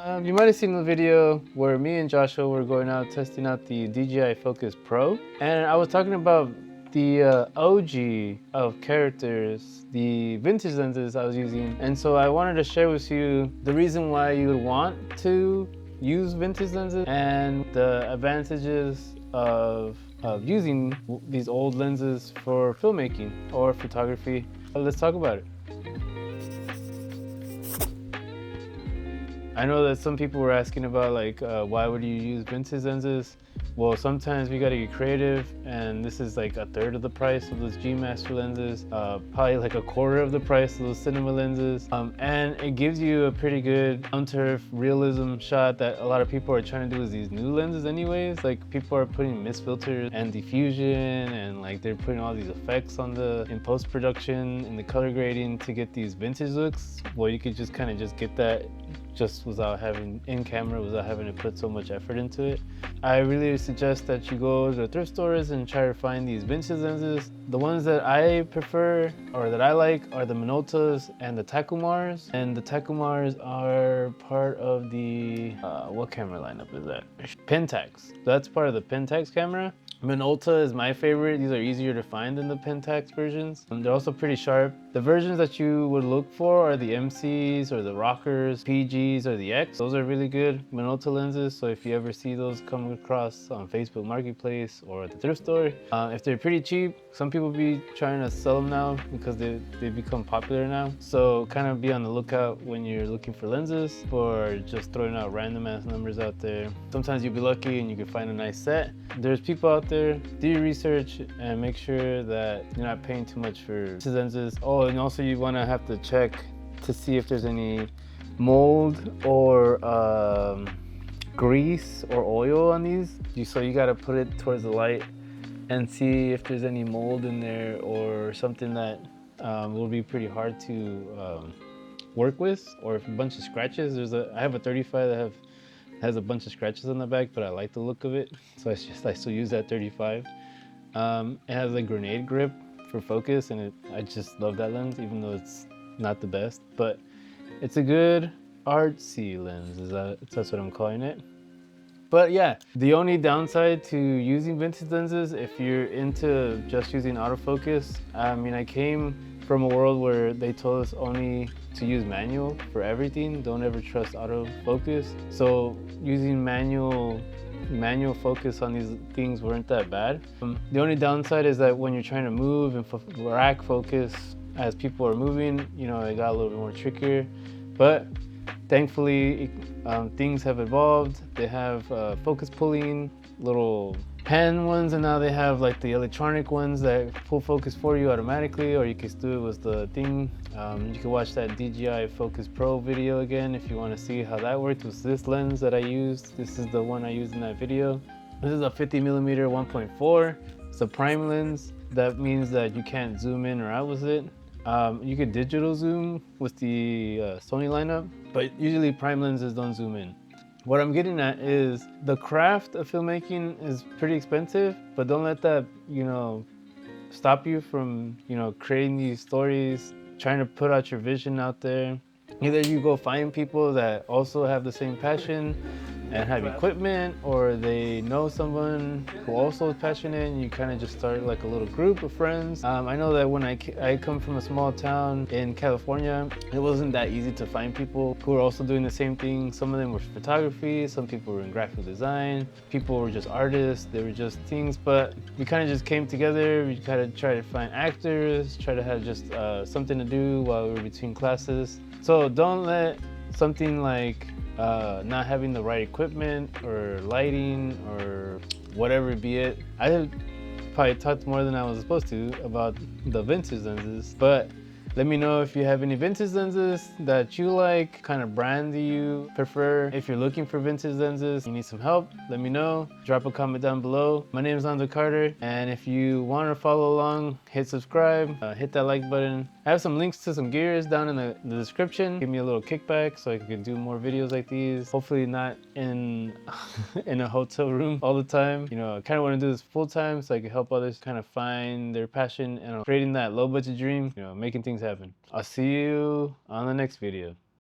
You might have seen the video where me and Joshua were going out testing out the DJI Focus Pro, and I was talking about the OG of characters, the vintage lenses I was using. And so I wanted to share with you the reason why you would want to use vintage lenses and the advantages of using these old lenses for filmmaking or photography. Let's talk about it. I know that some people were asking about why would you use vintage lenses? Well, sometimes we gotta get creative, and this is like a third of the price of those G Master lenses, probably like a quarter of the price of those cinema lenses, and it gives you a pretty good down-to-earth realism shot that a lot of people are trying to do with these new lenses anyways. Like, people are putting mist filters and diffusion, and like they're putting all these effects on in post-production and the color grading to get these vintage looks. Well, you could just kind of just get that just without having in camera, without having to put so much effort into it. I really suggest that you go to thrift stores and try to find these vintage lenses. The ones that I prefer or that I like are the Minoltas and the Takumars. And the Takumars are part of the, what camera lineup is that? Pentax. That's part of the Pentax camera. Minolta is my favorite. These are easier to find than the Pentax versions. They're also pretty sharp. The versions that you would look for are the MCs or the Rockers, PGs or the X. Those are really good Minolta lenses. So if you ever see those come across on Facebook Marketplace or at the thrift store, if they're pretty cheap, some people be trying to sell them now because they become popular now. So kind of be on the lookout when you're looking for lenses or just throwing out random ass numbers out there. Sometimes you'll be lucky and you can find a nice set. There's people out there, do your research and make sure that you're not paying too much for lenses. Oh, and also you want to have to check to see if there's any mold or grease or oil on these. So you got to put it towards the light and see if there's any mold in there or something that will be pretty hard to work with, or if a bunch of scratches. I have a 35 that has a bunch of scratches on the back, but I like the look of it, so I still use that 35. It has a grenade grip for focus, and I just love that lens, even though it's not the best, but it's a good artsy lens. That's what I'm calling it. But yeah, the only downside to using vintage lenses, if you're into just using autofocus, I mean, I came from a world where they told us only to use manual for everything. Don't ever trust autofocus. So using manual focus on these things weren't that bad. The only downside is that when you're trying to move and rack focus as people are moving, you know, it got a little bit more trickier. But thankfully, things have evolved. They have focus pulling, little pen ones, and now they have like the electronic ones that pull focus for you automatically, or you can do it with the thing. You can watch that DJI Focus Pro video again if you want to see how that worked with this lens that I used. This is the one I used in that video. This is a 50mm 1.4. It's a prime lens. That means that you can't zoom in or out with it. You could digital zoom with the Sony lineup, but usually prime lenses don't zoom in. What I'm getting at is the craft of filmmaking is pretty expensive, but don't let that, you know, stop you from, you know, creating these stories, trying to put out your vision out there. Either you go find people that also have the same passion and have equipment, or they know someone who also is passionate, and you kind of just start like a little group of friends. I know that when I come from a small town in California, it wasn't that easy to find people who were also doing the same thing. Some of them were photography, some people were in graphic design, people were just artists, they were just things, but we kind of just came together. We kind of tried to find actors, try to have just something to do while we were between classes. So don't let something like not having the right equipment or lighting or whatever be it. I probably talked more than I was supposed to about the vintage lenses, but let me know if you have any vintage lenses that you like, kind of brand do you prefer. If you're looking for vintage lenses, you need some help, let me know. Drop a comment down below. My name is Nando Carter, and if you want to follow along, hit subscribe, hit that like button. I have some links to some gears down in the description. Give me a little kickback so I can do more videos like these. Hopefully not in in a hotel room all the time. You know, I kind of want to do this full time so I can help others kind of find their passion and creating that low budget dream, you know, making things happen. I'll see you on the next video.